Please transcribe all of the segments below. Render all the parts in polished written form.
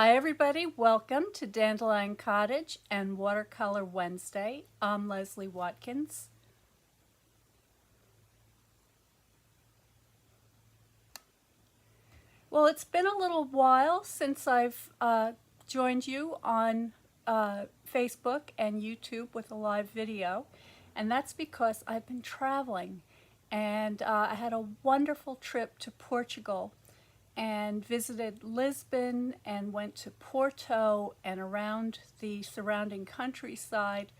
Hi everybody, welcome to Dandelion Cottage and Watercolor Wednesday. I'm Leslie Watkins. Well, it's been a little while since I've joined you on Facebook and YouTube with a live video, and that's because I've been traveling, and I had a wonderful trip to Portugal and visited Lisbon and went to Porto and around the surrounding countryside.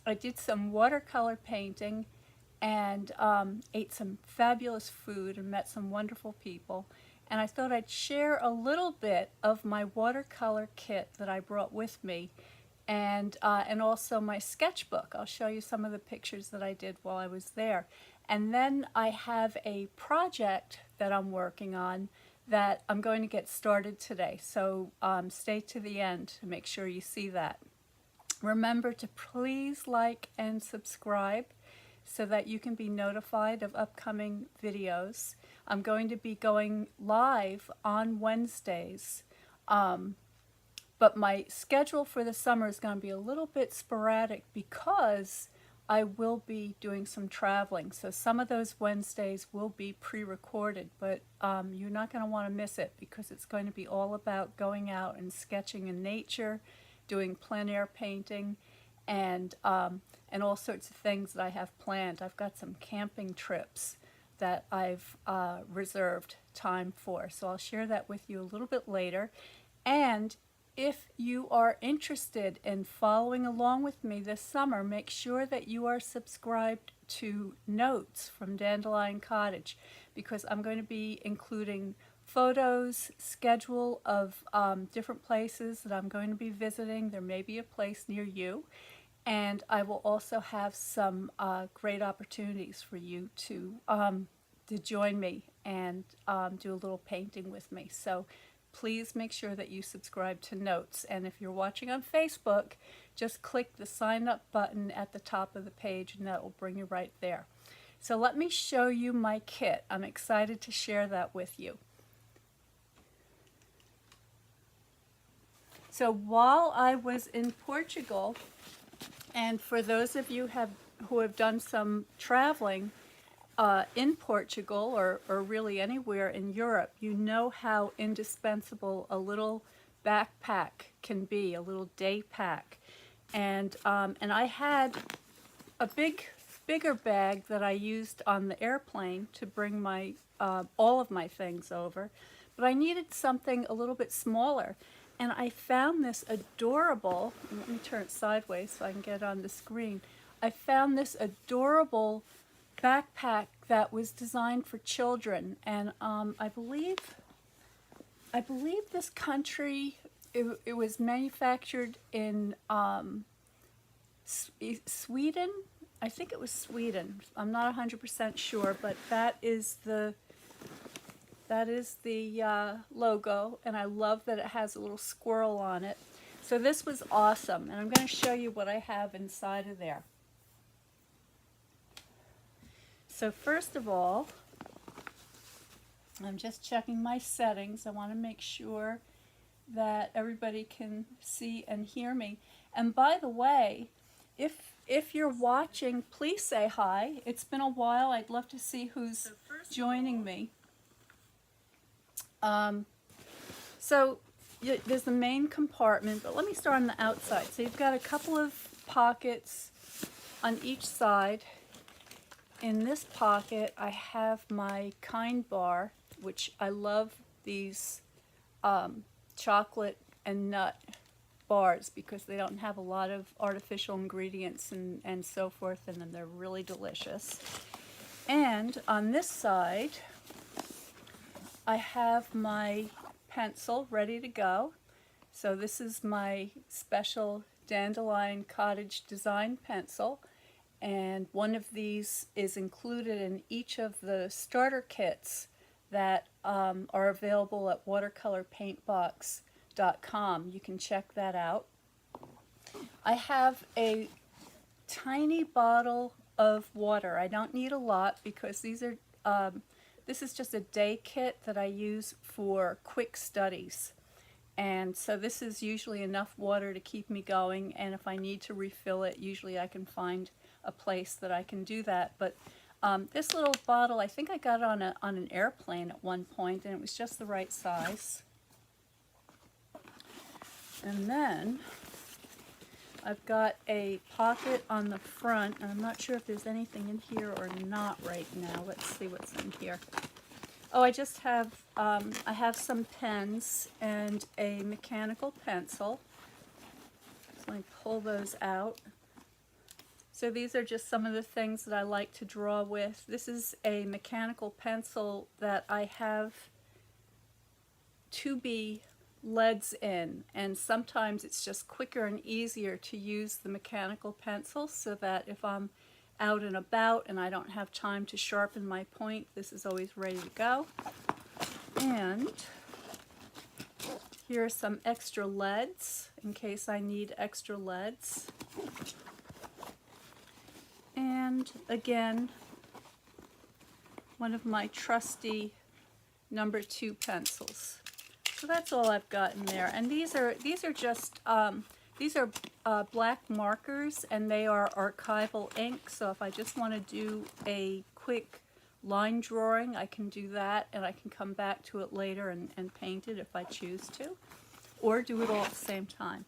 I did some watercolor painting and ate some fabulous food and met some wonderful people. And I thought I'd share a little bit of my watercolor kit that I brought with me and also my sketchbook. I'll show you some of the pictures that I did while I was there. And then I have a project that I'm working on that I'm going to get started today. So stay to the end to make sure you see that. Remember to please like and subscribe so that you can be notified of upcoming videos. I'm going to be going live on Wednesdays, but my schedule for the summer is going to be a little bit sporadic because I will be doing some traveling. So some of those Wednesdays will be pre-recorded, but you're not going to want to miss it because it's going to be all about going out and sketching in nature, doing plein air painting, and all sorts of things that I have planned. I've got some camping trips that I've reserved time for, so I'll share that with you a little bit later. And if you are interested in following along with me this summer, make sure that you are subscribed to Notes from Dandelion Cottage, because I'm going to be including photos, schedule of different places that I'm going to be visiting. There may be a place near you. And I will also have some great opportunities for you to join me and do a little painting with me. So please make sure that you subscribe to Notes. And if you're watching on Facebook, just click the sign up button at the top of the page and that will bring you right there. So let me show you my kit. I'm excited to share that with you. So while I was in Portugal, and for those of you who have done some traveling in Portugal or really anywhere in Europe, you know how indispensable a little backpack can be, a little day pack. And I had a bigger bag that I used on the airplane to bring my all of my things over, but I needed something a little bit smaller. And I found this adorable, let me turn it sideways so I can get it on the screen. I found this adorable backpack that was designed for children. And I believe this country, it was manufactured in Sweden. I think it was Sweden. I'm not 100% sure, but that is the logo, and I love that it has a little squirrel on it. So this was awesome, and I'm going to show you what I have inside of there. So first of all, I'm just checking my settings. I want to make sure that everybody can see and hear me. And by the way, if you're watching, please say hi. It's been a while. I'd love to see who's joining me. So there's the main compartment, but let me start on the outside. So you've got a couple of pockets on each side. In this pocket, I have my Kind bar, which I love these chocolate and nut bars because they don't have a lot of artificial ingredients and so forth in them. They're really delicious. And on this side, I have my pencil ready to go. So this is my special Dandelion Cottage design pencil, and one of these is included in each of the starter kits that are available at watercolorpaintbox.com. You can check that out. I have a tiny bottle of water. I don't need a lot because these are this is just a day kit that I use for quick studies. And so this is usually enough water to keep me going, and if I need to refill it, usually I can find a place that I can do that. But this little bottle, I think I got it on an airplane at one point, and it was just the right size. And then I've got a pocket on the front, and I'm not sure if there's anything in here or not right now. Let's see what's in here. Oh, I just have, I have some pens and a mechanical pencil. So let me pull those out. So these are just some of the things that I like to draw with. This is a mechanical pencil that I have 2B leads in, and sometimes it's just quicker and easier to use the mechanical pencil, so that if I'm out and about and I don't have time to sharpen my point, this is always ready to go. And here are some extra leads in case I need extra leads. And again, one of my trusty number 2 pencils. So that's all I've got in there. And these are just black markers, and they are archival ink. So if I just want to do a quick line drawing, I can do that, and I can come back to it later and paint it if I choose to, or do it all at the same time.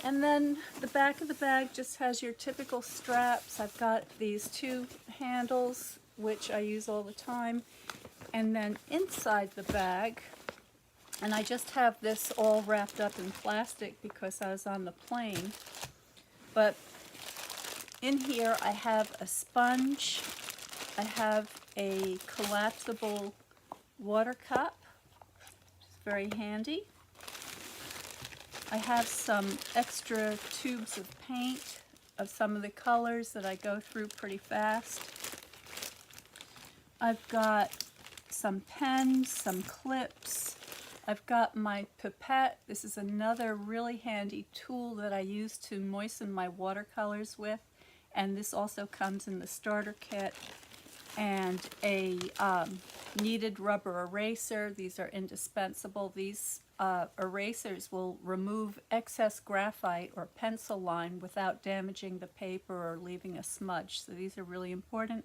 And then the back of the bag just has your typical straps. I've got these 2 handles, which I use all the time. And then inside the bag, and I just have this all wrapped up in plastic because I was on the plane, but in here I have a sponge, I have a collapsible water cup, which is very handy. I have some extra tubes of paint of some of the colors that I go through pretty fast. I've got some pens, some clips. I've got my pipette. This is another really handy tool that I use to moisten my watercolors with, and this also comes in the starter kit. And a kneaded rubber eraser. These are indispensable. These erasers will remove excess graphite or pencil line without damaging the paper or leaving a smudge. So these are really important.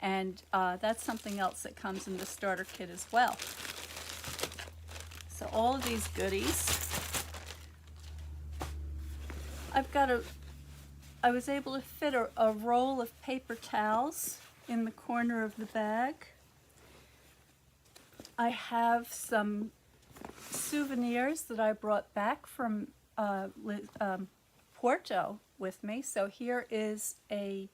And that's something else that comes in the starter kit as well. So all of these goodies. I was able to fit a roll of paper towels in the corner of the bag. I have some souvenirs that I brought back from Porto with me. So here is a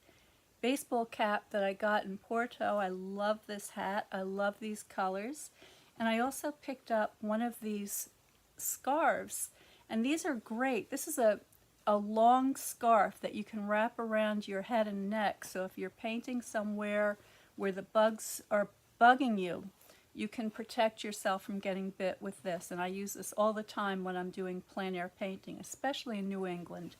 baseball cap that I got in Porto. I love this hat. I love these colors. And I also picked up one of these scarves. And these are great. This is a long scarf that you can wrap around your head and neck. So if you're painting somewhere where the bugs are bugging you, you can protect yourself from getting bit with this. And I use this all the time when I'm doing plein air painting, especially in New England.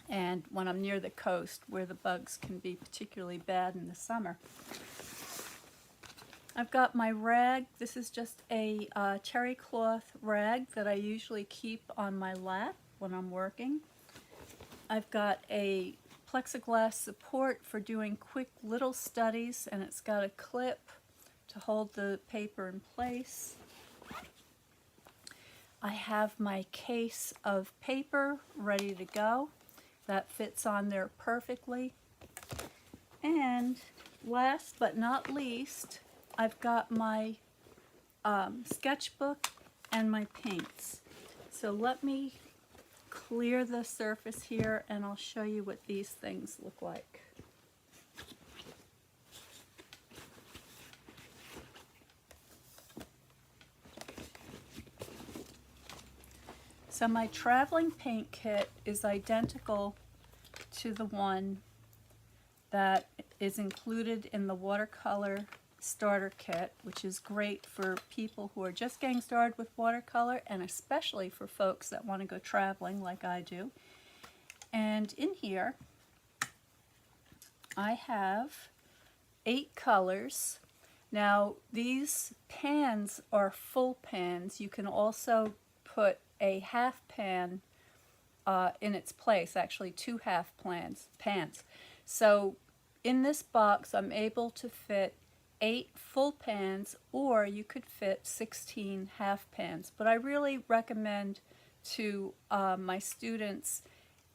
And when I'm near the coast where the bugs can be particularly bad in the summer. I've got my rag. This is just a terry cloth rag that I usually keep on my lap when I'm working. I've got a plexiglass support for doing quick little studies, and it's got a clip to hold the paper in place. I have my case of paper ready to go. That fits on there perfectly. And last but not least, I've got my sketchbook and my paints. So let me clear the surface here and I'll show you what these things look like. So my traveling paint kit is identical to the one that is included in the watercolor starter kit, which is great for people who are just getting started with watercolor, and especially for folks that want to go traveling like I do. And in here I have 8 colors, Now these pans are full pans. You can also put a half pan in its place, actually two half pans. So in this box I'm able to fit 8 full pans, or you could fit 16 half pans. But I really recommend to my students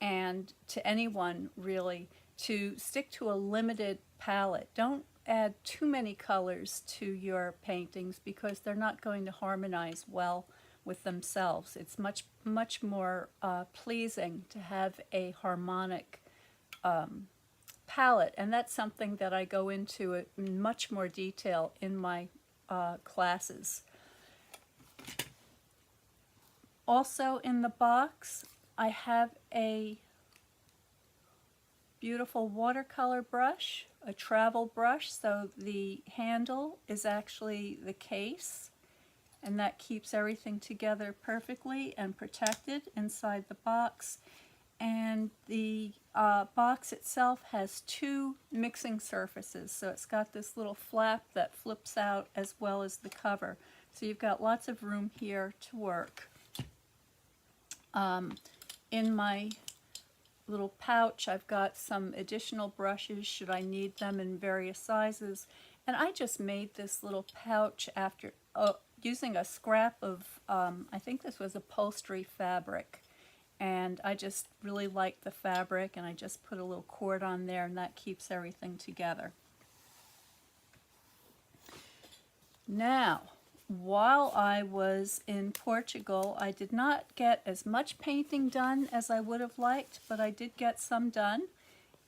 and to anyone really to stick to a limited palette. Don't add too many colors to your paintings because they're not going to harmonize well with themselves. It's much more pleasing to have a harmonic palette, and that's something that I go into in much more detail in my classes. Also in the box I have a beautiful watercolor brush, a travel brush, so the handle is actually the case, and that keeps everything together perfectly and protected inside the box. And the box itself has 2 mixing surfaces, so it's got this little flap that flips out as well as the cover. So you've got lots of room here to work. In my little pouch I've got some additional brushes should I need them in various sizes, and I just made this little pouch after using a scrap of I think this was upholstery fabric, and I just really liked the fabric, and I just put a little cord on there, and that keeps everything together. Now, while I was in Portugal, I did not get as much painting done as I would have liked, but I did get some done,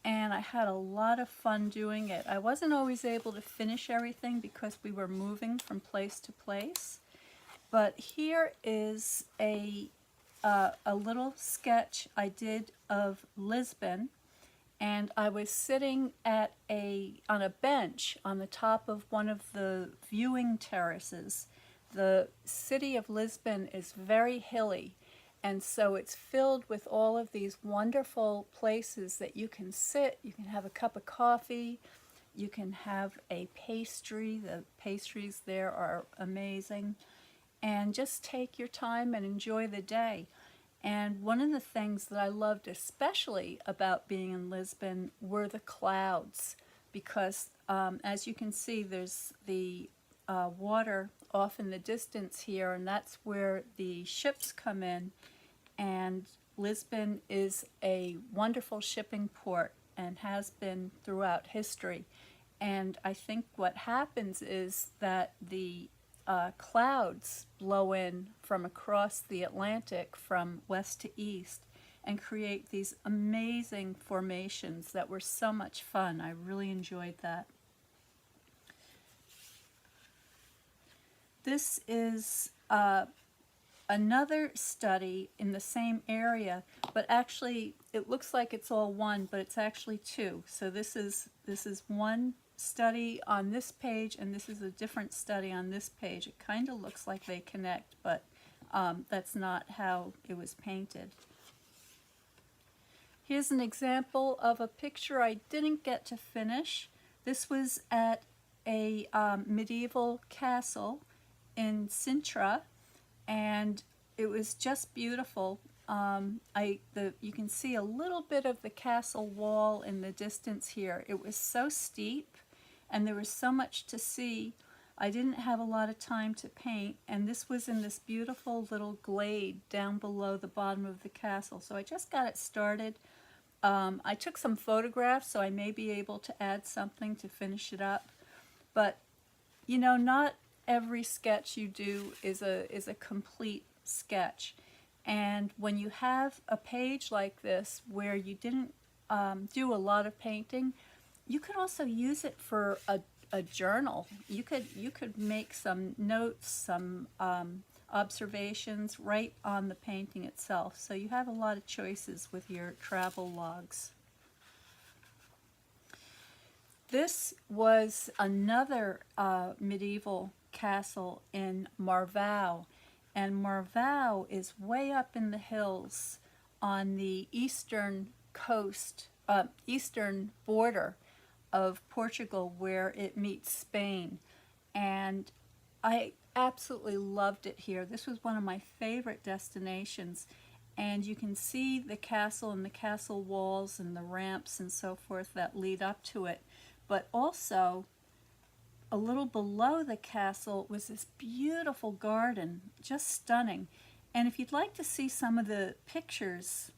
and I had a lot of fun doing it. I wasn't always able to finish everything because we were moving from place to place, but here is a little sketch I did of Lisbon, and I was sitting at on a bench on the top of one of the viewing terraces. The city of Lisbon is very hilly, and so it's filled with all of these wonderful places that you can sit, you can have a cup of coffee, you can have a pastry. The pastries there are amazing, and just take your time and enjoy the day. And one of the things that I loved especially about being in Lisbon were the clouds, because as you can see, there's the water off in the distance here, and that's where the ships come in. And Lisbon is a wonderful shipping port and has been throughout history. And I think what happens is that the clouds blow in from across the Atlantic from west to east and create these amazing formations that were so much fun. I really enjoyed that. This is another study in the same area, but actually it looks like it's all one, but it's actually 2. So this is one study on this page, and this is a different study on this page. It kind of looks like they connect, but that's not how it was painted. Here's an example of a picture I didn't get to finish. This was at a medieval castle in Sintra, and it was just beautiful. You can see a little bit of the castle wall in the distance here. It was so steep, and there was so much to see. I didn't have a lot of time to paint, and this was in this beautiful little glade down below the bottom of the castle. So I just got it started. I took some photographs, so I may be able to add something to finish it up. But, you know, not every sketch you do is a complete sketch. And when you have a page like this where you didn't do a lot of painting, you could also use it for a journal. You could make some notes, some observations right on the painting itself. So you have a lot of choices with your travel logs. This was another medieval castle in Marvaux, and Marvaux is way up in the hills on the eastern coast, eastern border of Portugal, where it meets Spain. and I absolutely loved it here. This was one of my favorite destinations, and you can see the castle and the castle walls and the ramps and so forth that lead up to it. But also, a little below the castle was this beautiful garden, just stunning. And if you'd like to see some of the pictures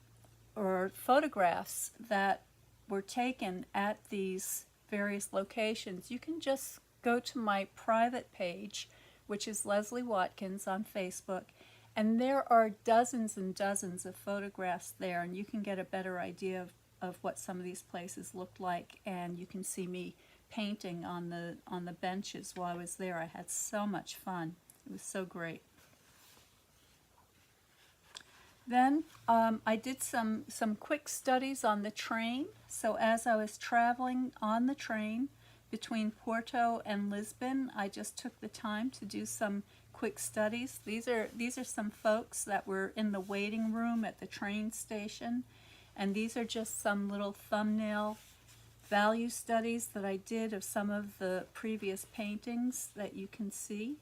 or photographs that were taken at these various locations, you can just go to my private page, which is Leslie Watkins on Facebook, and there are dozens and dozens of photographs there, and you can get a better idea of what some of these places looked like, and you can see me painting on the benches while I was there. I had so much fun. It was so great. Then I did some quick studies on the train. So as I was traveling on the train between Porto and Lisbon, I just took the time to do some quick studies. These are some folks that were in the waiting room at the train station, and these are just some little thumbnail value studies that I did of some of the previous paintings that you can see.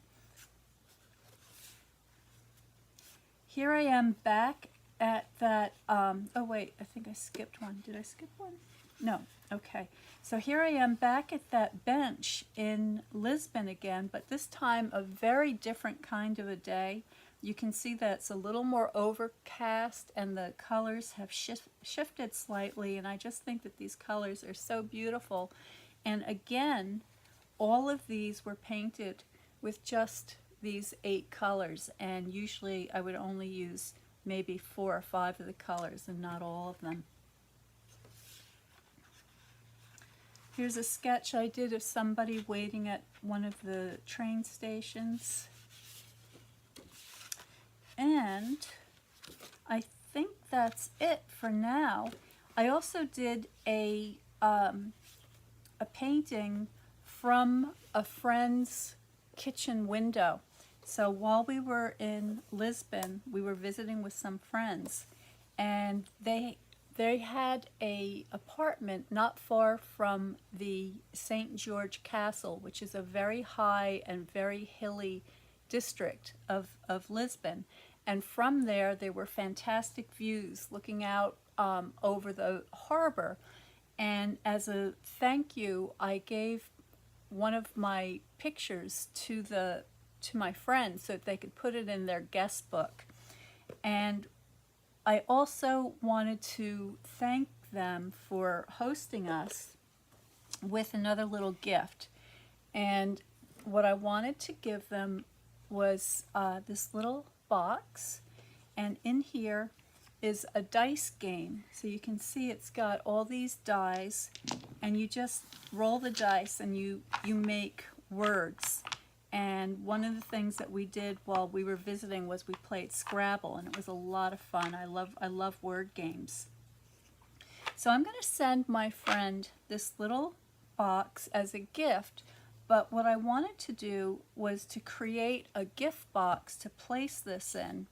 Here I am back at that, oh wait, I think I skipped one. Did I skip one? No, okay. So here I am back at that bench in Lisbon again, but this time a very different kind of a day. You can see that it's a little more overcast and the colors have shifted slightly, and I just think that these colors are so beautiful. And again, all of these were painted with just these 8 colors, and usually I would only use maybe 4 or 5 of the colors and not all of them. Here's a sketch I did of somebody waiting at one of the train stations. And I think that's it for now. I also did a painting from a friend's kitchen window. So while we were in Lisbon, we were visiting with some friends, and they had a apartment not far from the St. George Castle, which is a very high and very hilly district of Lisbon. And from there were fantastic views looking out over the harbor. And as a thank you, I gave one of my pictures to my friends so that they could put it in their guest book. And I also wanted to thank them for hosting us with another little gift. And what I wanted to give them was this little box, and in here is a dice game. So you can see it's got all these dice, and you just roll the dice and you make words. And one of the things that we did while we were visiting was we played Scrabble, and it was a lot of fun. I love word games. So I'm going to send my friend this little box as a gift, but what I wanted to do was to create a gift box to place this in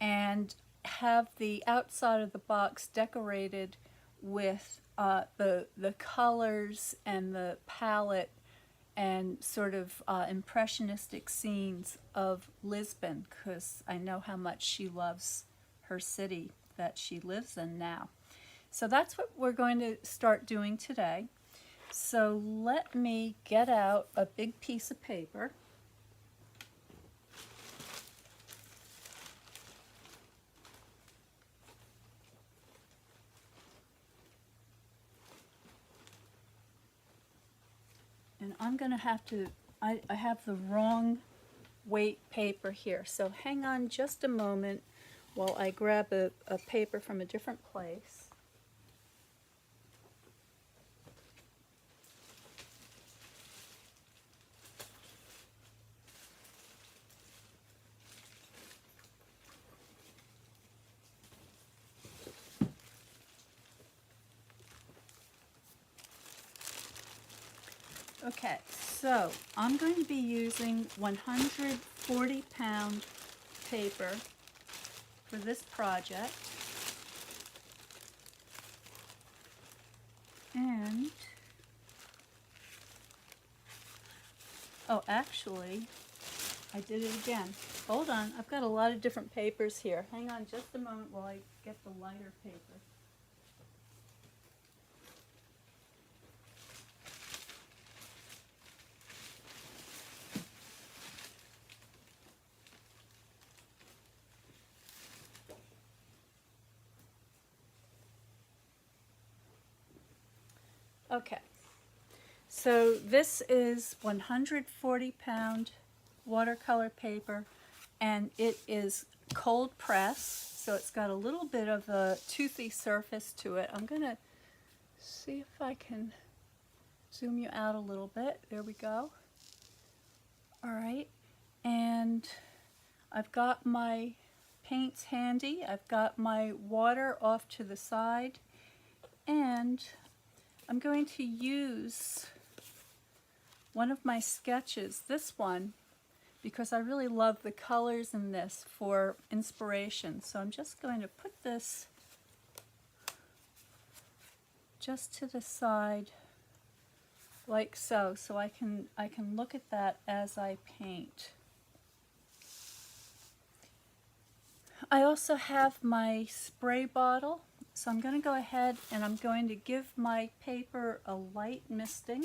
and have the outside of the box decorated with the colors and the palette and sort of impressionistic scenes of Lisbon, because I know how much she loves her city that she lives in now. So that's what we're going to start doing today. So let me get out a big piece of paper. And I'm going to have to, I have the wrong weight paper here, so hang on just a moment while I grab a paper from a different place. Okay, so I'm going to be using 140-pound paper for this project. And Oh, actually, I did it again. Hold on, I've got a lot of different papers here. Hang on just a moment while I get the lighter paper. Okay, so this is 140-pound watercolor paper, and it is cold press, so it's got a little bit of a toothy surface to it. I'm gonna see if I can zoom you out a little bit. There we go. All right, and I've got my paints handy. I've got my water off to the side, and I'm going to use one of my sketches, this one, because I really love the colors in this for inspiration. So I'm just going to put this just to the side like so, so I can look at that as I paint. I also have my spray bottle, so I'm going to go ahead and I'm going to give my paper a light misting.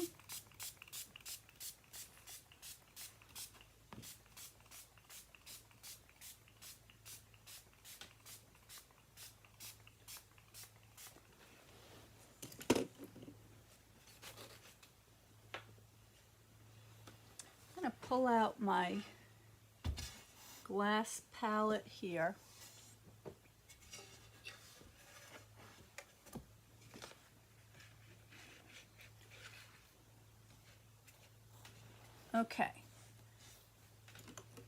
I'm going to pull out my glass palette here. Okay,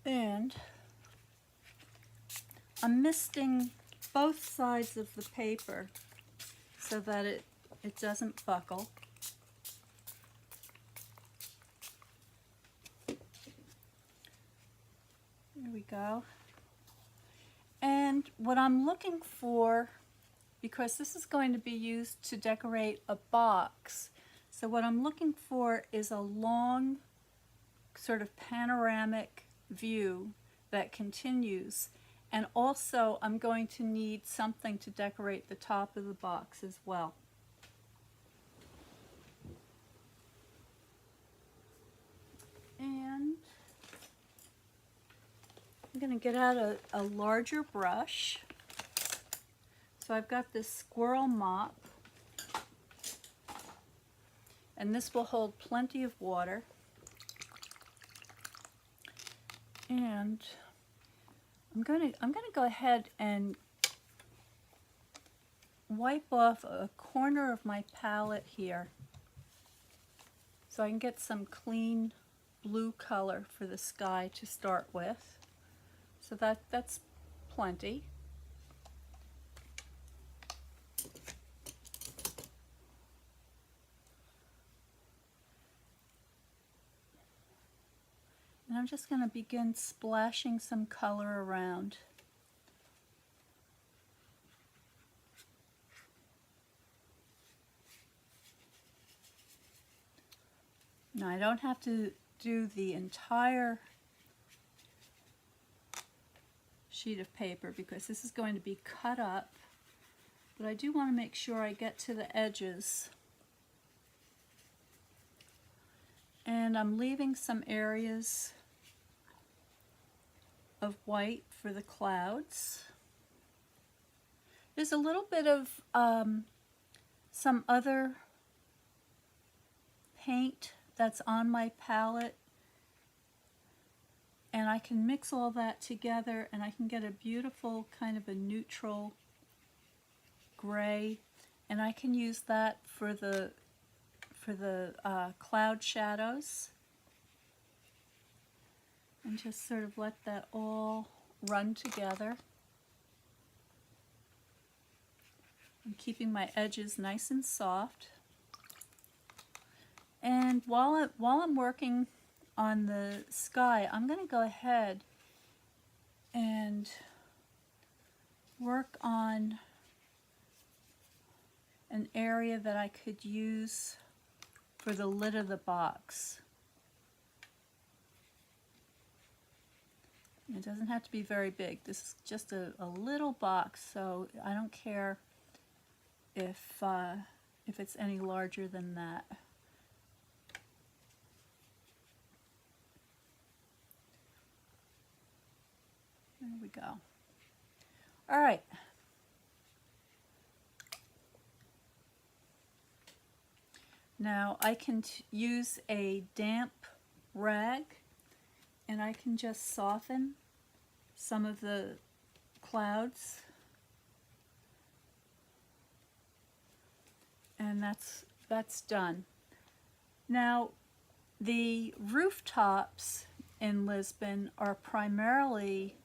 and I'm misting both sides of the paper so that it doesn't buckle. There we go. And what I'm looking for, because this is going to be used to decorate a box, so what I'm looking for is a long sort of panoramic view that continues. And also I'm going to need something to decorate the top of the box as well. And I'm going to get out a larger brush. So I've got this squirrel mop, and this will hold plenty of water. And I'm going to go ahead and wipe off a corner of my palette here so I can get some clean blue color for the sky to start with. So that's plenty. And I'm just going to begin splashing some color around. Now I don't have to do the entire sheet of paper because this is going to be cut up, but I do want to make sure I get to the edges. And I'm leaving some areas of white for the clouds. There's a little bit of some other paint that's on my palette, and I can mix all that together and I can get a beautiful kind of a neutral gray, and I can use that for the cloud shadows, and just sort of let that all run together. I'm keeping my edges nice and soft. And while I'm working on the sky, I'm going to go ahead and work on an area that I could use for the lid of the box. It doesn't have to be very big. This is just a little box, so I don't care if it's any larger than that. There we go. All right. Now I can use a damp rag and I can just soften some of the clouds, and that's done. Now the rooftops in Lisbon are primarily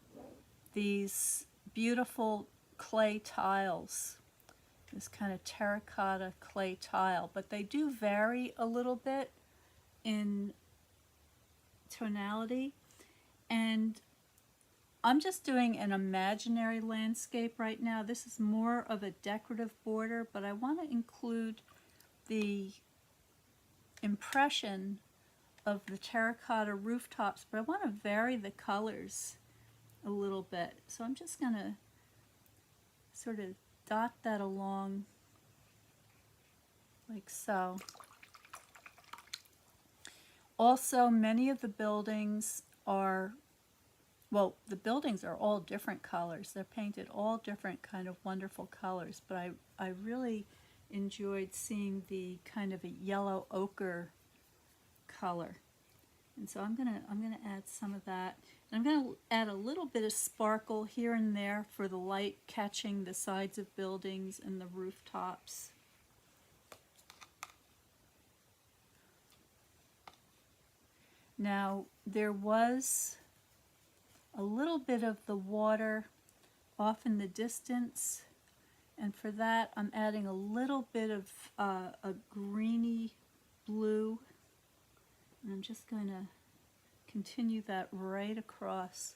these beautiful clay tiles, this kind of terracotta clay tile, but they do vary a little bit in tonality, and I'm just doing an imaginary landscape right now. This is more of a decorative border, but I want to include the impression of the terracotta rooftops, but I want to vary the colors a little bit. So I'm just going to sort of dot that along like so. Also, many of the buildings are, well, the buildings are all different colors. They're painted all different kind of wonderful colors, but I really enjoyed seeing the kind of a yellow ochre color. And so I'm gonna add some of that. And I'm gonna add a little bit of sparkle here and there for the light catching the sides of buildings and the rooftops. Now there was a little bit of the water off in the distance, and for that I'm adding a little bit of a greeny blue, and I'm just going to continue that right across.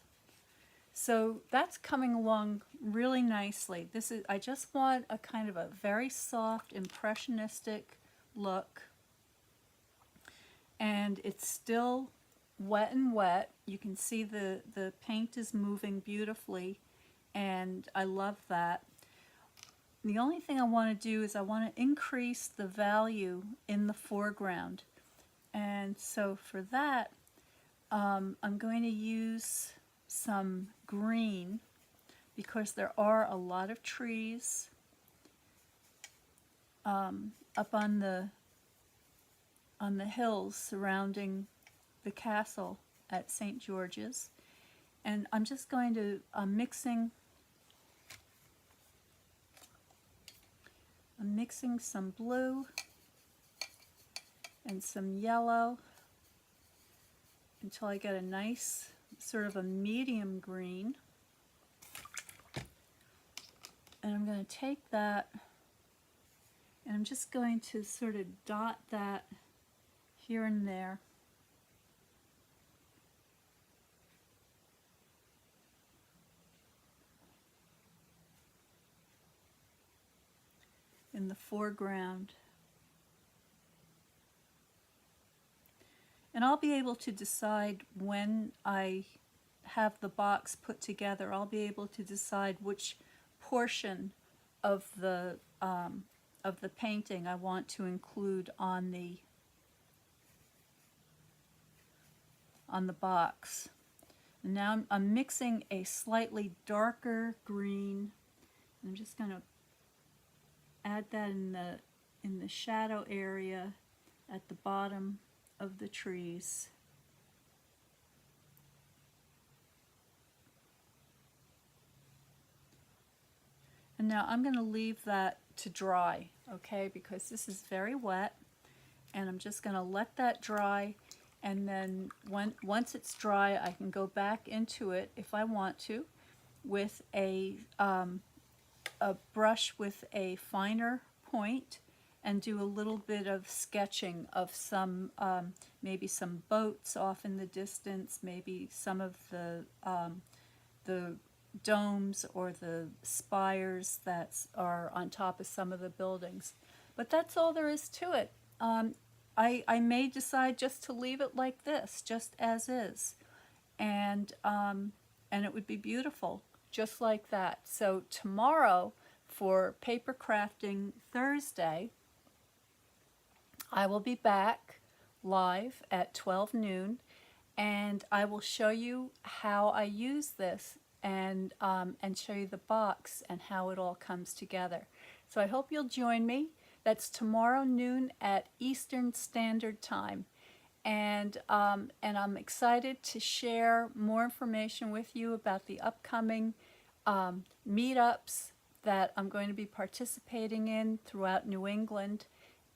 So that's coming along really nicely. I just want a kind of a very soft impressionistic look, and it's still wet and wet. You can see the paint is moving beautifully, and I love that. The only thing I want to do is I want to increase the value in the foreground, and so for that I'm going to use some green because there are a lot of trees up on the hills surrounding the castle at St. George's, and I'm just going to I'm mixing some blue and some yellow until I get a nice sort of a medium green. And I'm going to take that and I'm just going to sort of dot that here and there. In the foreground. And I'll be able to decide when I have the box put together, I'll be able to decide which portion of the painting I want to include on the box. And now I'm mixing a slightly darker green. I'm just going to add that in the shadow area at the bottom of the trees. And now I'm going to leave that to dry, okay, because this is very wet, and I'm just going to let that dry, and then once it's dry I can go back into it if I want to with a brush with a finer point and do a little bit of sketching of some, maybe some boats off in the distance, maybe some of the domes or the spires that are on top of some of the buildings. But that's all there is to it. I may decide just to leave it like this, just as is. And and it would be beautiful, just like that. So tomorrow, for Paper Crafting Thursday, I will be back live at 12 noon, and I will show you how I use this, and show you the box and how it all comes together. So I hope you'll join me. That's tomorrow noon at Eastern Standard Time. And I'm excited to share more information with you about the upcoming meetups that I'm going to be participating in throughout New England.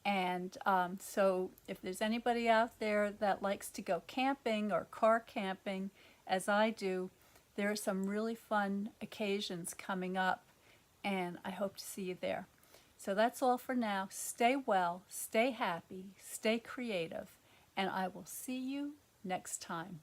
And so if there's anybody out there that likes to go camping or car camping, as I do, there are some really fun occasions coming up, and I hope to see you there. So that's all for now. Stay well, stay happy, stay creative, and I will see you next time.